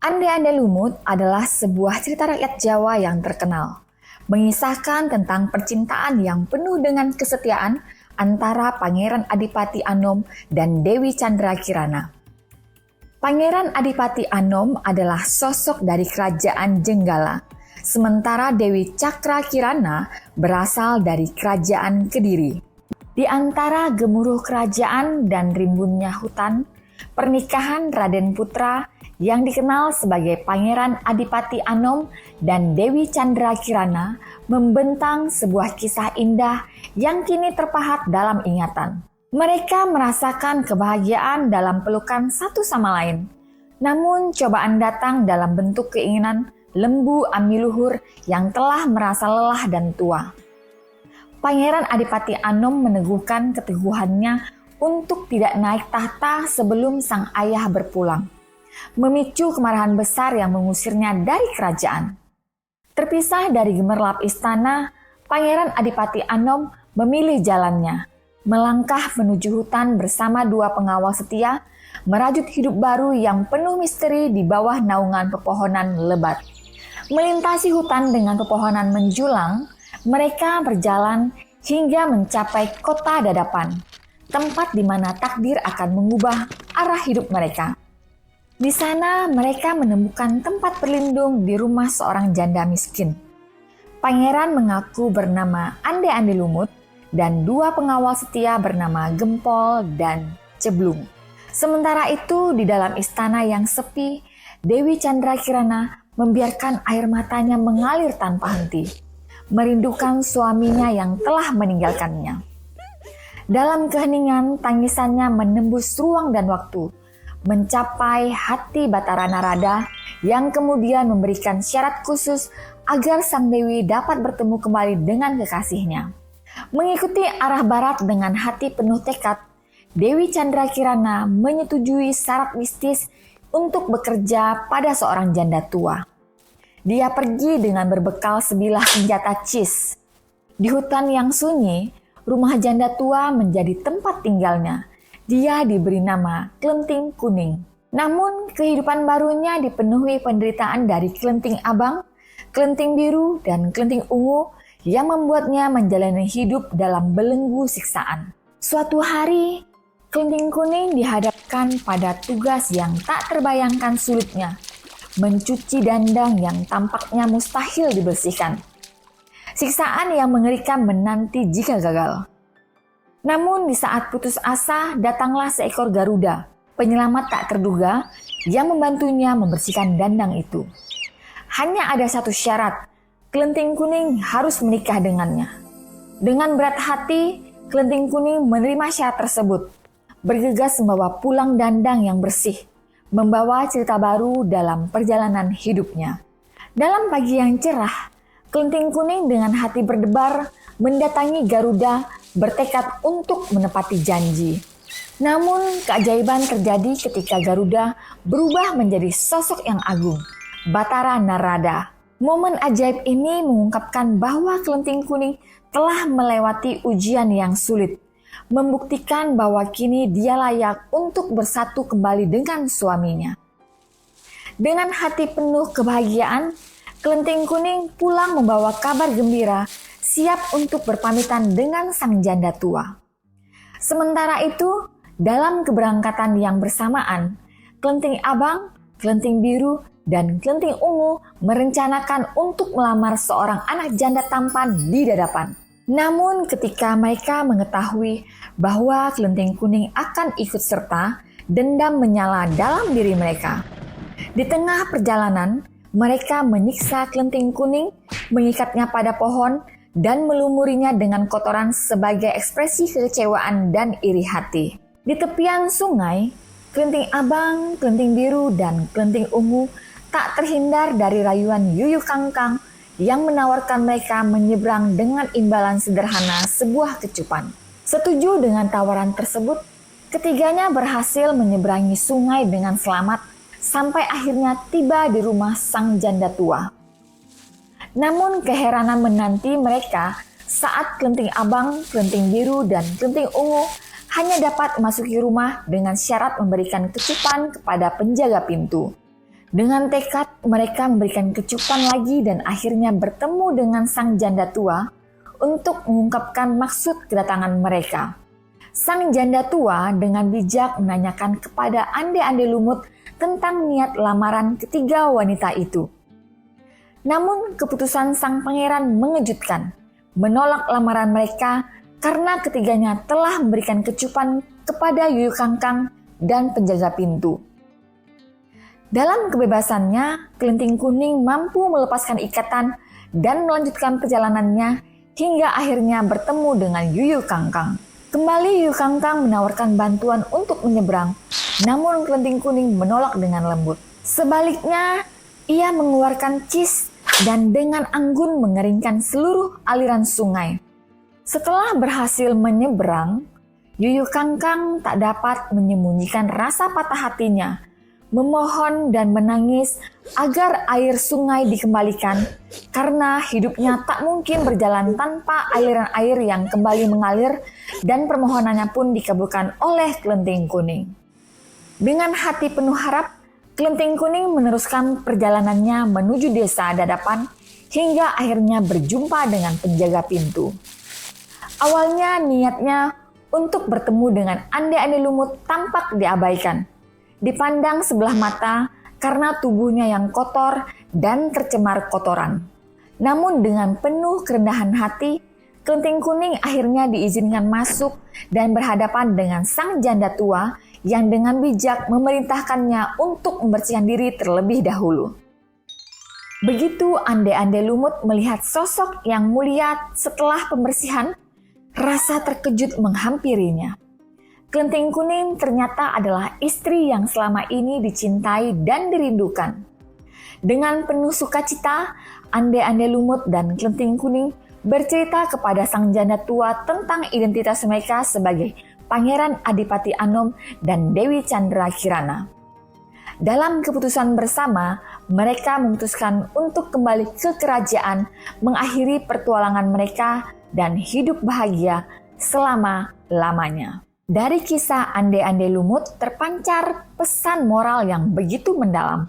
Ande-Ande Lumut adalah sebuah cerita rakyat Jawa yang terkenal, mengisahkan tentang percintaan yang penuh dengan kesetiaan antara Pangeran Adipati Anom dan Dewi Chandra Kirana. Pangeran Adipati Anom adalah sosok dari kerajaan Jenggala, sementara Dewi Cakra Kirana berasal dari kerajaan Kediri. Di antara gemuruh kerajaan dan rimbunnya hutan, pernikahan Raden Putra yang dikenal sebagai Pangeran Adipati Anom dan Dewi Chandra Kirana membentang sebuah kisah indah yang kini terpahat dalam ingatan. Mereka merasakan kebahagiaan dalam pelukan satu sama lain. Namun cobaan datang dalam bentuk keinginan lembu ambiluhur yang telah merasa lelah dan tua. Pangeran Adipati Anom meneguhkan keteguhannya untuk tidak naik tahta sebelum sang ayah berpulang, memicu kemarahan besar yang mengusirnya dari kerajaan. Terpisah dari gemerlap istana, Pangeran Adipati Anom memilih jalannya, melangkah menuju hutan bersama dua pengawal setia, merajut hidup baru yang penuh misteri di bawah naungan pepohonan lebat. Melintasi hutan dengan pepohonan menjulang, mereka berjalan hingga mencapai kota Dadapan, tempat di mana takdir akan mengubah arah hidup mereka. Di sana mereka menemukan tempat berlindung di rumah seorang janda miskin. Pangeran mengaku bernama Ande-Ande Lumut dan dua pengawal setia bernama Gempol dan Ceblung. Sementara itu di dalam istana yang sepi, Dewi Chandra Kirana membiarkan air matanya mengalir tanpa henti, merindukan suaminya yang telah meninggalkannya. Dalam keheningan, tangisannya menembus ruang dan waktu, mencapai hati Batara Narada yang kemudian memberikan syarat khusus agar sang Dewi dapat bertemu kembali dengan kekasihnya. Mengikuti arah barat dengan hati penuh tekad, Dewi Chandra Kirana menyetujui syarat mistis untuk bekerja pada seorang janda tua. Dia pergi dengan berbekal sebilah senjata cis. Di hutan yang sunyi, rumah janda tua menjadi tempat tinggalnya. Dia diberi nama Klenting Kuning. Namun kehidupan barunya dipenuhi penderitaan dari Klenting Abang, Klenting Biru, dan Klenting Ungu yang membuatnya menjalani hidup dalam belenggu siksaan. Suatu hari, Klenting Kuning dihadapkan pada tugas yang tak terbayangkan sulitnya, mencuci dandang yang tampaknya mustahil dibersihkan. Siksaan yang mengerikan menanti jika gagal. Namun di saat putus asa, datanglah seekor Garuda, penyelamat tak terduga yang membantunya membersihkan dandang itu. Hanya ada satu syarat, Klenting Kuning harus menikah dengannya. Dengan berat hati, Klenting Kuning menerima syarat tersebut, bergegas membawa pulang dandang yang bersih, membawa cerita baru dalam perjalanan hidupnya. Dalam pagi yang cerah, Klenting Kuning dengan hati berdebar mendatangi Garuda bertekad untuk menepati janji. Namun keajaiban terjadi ketika Garuda berubah menjadi sosok yang agung, Batara Narada. Momen ajaib ini mengungkapkan bahwa Klenting Kuning telah melewati ujian yang sulit, membuktikan bahwa kini dia layak untuk bersatu kembali dengan suaminya. Dengan hati penuh kebahagiaan, Klenting Kuning pulang membawa kabar gembira, siap untuk berpamitan dengan sang janda tua. Sementara itu, dalam keberangkatan yang bersamaan, Klenting Abang, Klenting Biru, dan Klenting Ungu merencanakan untuk melamar seorang anak janda tampan di Dadapan. Namun ketika mereka mengetahui bahwa Klenting Kuning akan ikut serta, dendam menyala dalam diri mereka. Di tengah perjalanan, mereka menyiksa Klenting Kuning, mengikatnya pada pohon, dan melumurinya dengan kotoran sebagai ekspresi kekecewaan dan iri hati. Di tepian sungai, Klenting Abang, Klenting Biru, dan Klenting Ungu tak terhindar dari rayuan Yuyu Kangkang yang menawarkan mereka menyeberang dengan imbalan sederhana sebuah kecupan. Setuju dengan tawaran tersebut, ketiganya berhasil menyeberangi sungai dengan selamat sampai akhirnya tiba di rumah sang janda tua. Namun keheranan menanti mereka saat Klenting Abang, Klenting Biru, dan Klenting Ungu hanya dapat memasuki rumah dengan syarat memberikan kecupan kepada penjaga pintu. Dengan tekad, mereka memberikan kecupan lagi dan akhirnya bertemu dengan sang janda tua untuk mengungkapkan maksud kedatangan mereka. Sang janda tua dengan bijak menanyakan kepada ande-ande lumut tentang niat lamaran ketiga wanita itu. Namun keputusan sang pangeran mengejutkan, menolak lamaran mereka karena ketiganya telah memberikan kecupan kepada Yuyu Kangkang dan penjaga pintu. Dalam kebebasannya, Kelenting Kuning mampu melepaskan ikatan dan melanjutkan perjalanannya hingga akhirnya bertemu dengan Yuyu Kangkang. Kembali Yuyu Kangkang menawarkan bantuan untuk menyeberang, namun Kelenting Kuning menolak dengan lembut. Sebaliknya, ia mengeluarkan cis dan dengan anggun mengeringkan seluruh aliran sungai. Setelah berhasil menyeberang, Yuyu Kangkang tak dapat menyembunyikan rasa patah hatinya, memohon dan menangis agar air sungai dikembalikan karena hidupnya tak mungkin berjalan tanpa aliran air yang kembali mengalir dan permohonannya pun dikabulkan oleh Kelenting Kuning. Dengan hati penuh harap, Kelenting Kuning meneruskan perjalanannya menuju desa Dadapan hingga akhirnya berjumpa dengan penjaga pintu. Awalnya niatnya untuk bertemu dengan ande-ande lumut tampak diabaikan. Dipandang sebelah mata karena tubuhnya yang kotor dan tercemar kotoran. Namun dengan penuh kerendahan hati, Kelenting Kuning akhirnya diizinkan masuk dan berhadapan dengan sang janda tua yang dengan bijak memerintahkannya untuk membersihkan diri terlebih dahulu. Begitu ande-ande lumut melihat sosok yang mulia setelah pembersihan, rasa terkejut menghampirinya. Kelenting Kuning ternyata adalah istri yang selama ini dicintai dan dirindukan. Dengan penuh sukacita, ande-ande lumut dan Kelenting Kuning bercerita kepada sang janda tua tentang identitas mereka sebagai Pangeran Adipati Anom dan Dewi Chandra Kirana. Dalam keputusan bersama, mereka memutuskan untuk kembali ke kerajaan, mengakhiri pertualangan mereka, dan hidup bahagia selama-lamanya. Dari kisah ande-ande lumut terpancar pesan moral yang begitu mendalam.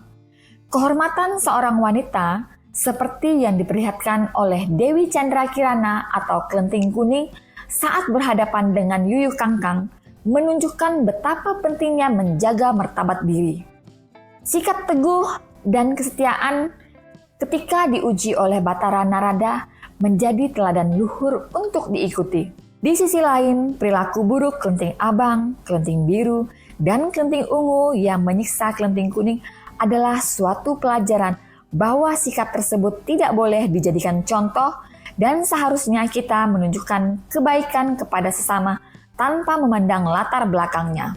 Kehormatan seorang wanita seperti yang diperlihatkan oleh Dewi Chandra Kirana atau Kelenting Kuning saat berhadapan dengan Yuyu Kangkang menunjukkan betapa pentingnya menjaga martabat diri. Sikap teguh dan kesetiaan ketika diuji oleh Batara Narada menjadi teladan luhur untuk diikuti. Di sisi lain, perilaku buruk Kelenting Abang, Kelenting Biru, dan Kelenting Ungu yang menyiksa Kelenting Kuning adalah suatu pelajaran bahwa sikap tersebut tidak boleh dijadikan contoh dan seharusnya kita menunjukkan kebaikan kepada sesama tanpa memandang latar belakangnya.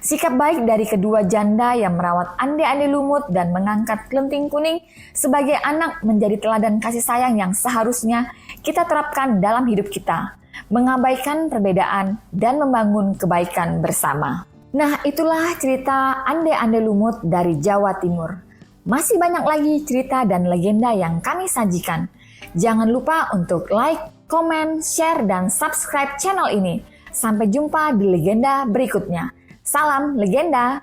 Sikap baik dari kedua janda yang merawat ande-ande lumut dan mengangkat Kelenting Kuning sebagai anak menjadi teladan kasih sayang yang seharusnya kita terapkan dalam hidup kita, mengabaikan perbedaan dan membangun kebaikan bersama. Nah, itulah cerita ande-ande lumut dari Jawa Timur. Masih banyak lagi cerita dan legenda yang kami sajikan. Jangan lupa untuk like, komen, share, dan subscribe channel ini. Sampai jumpa di legenda berikutnya. Salam legenda!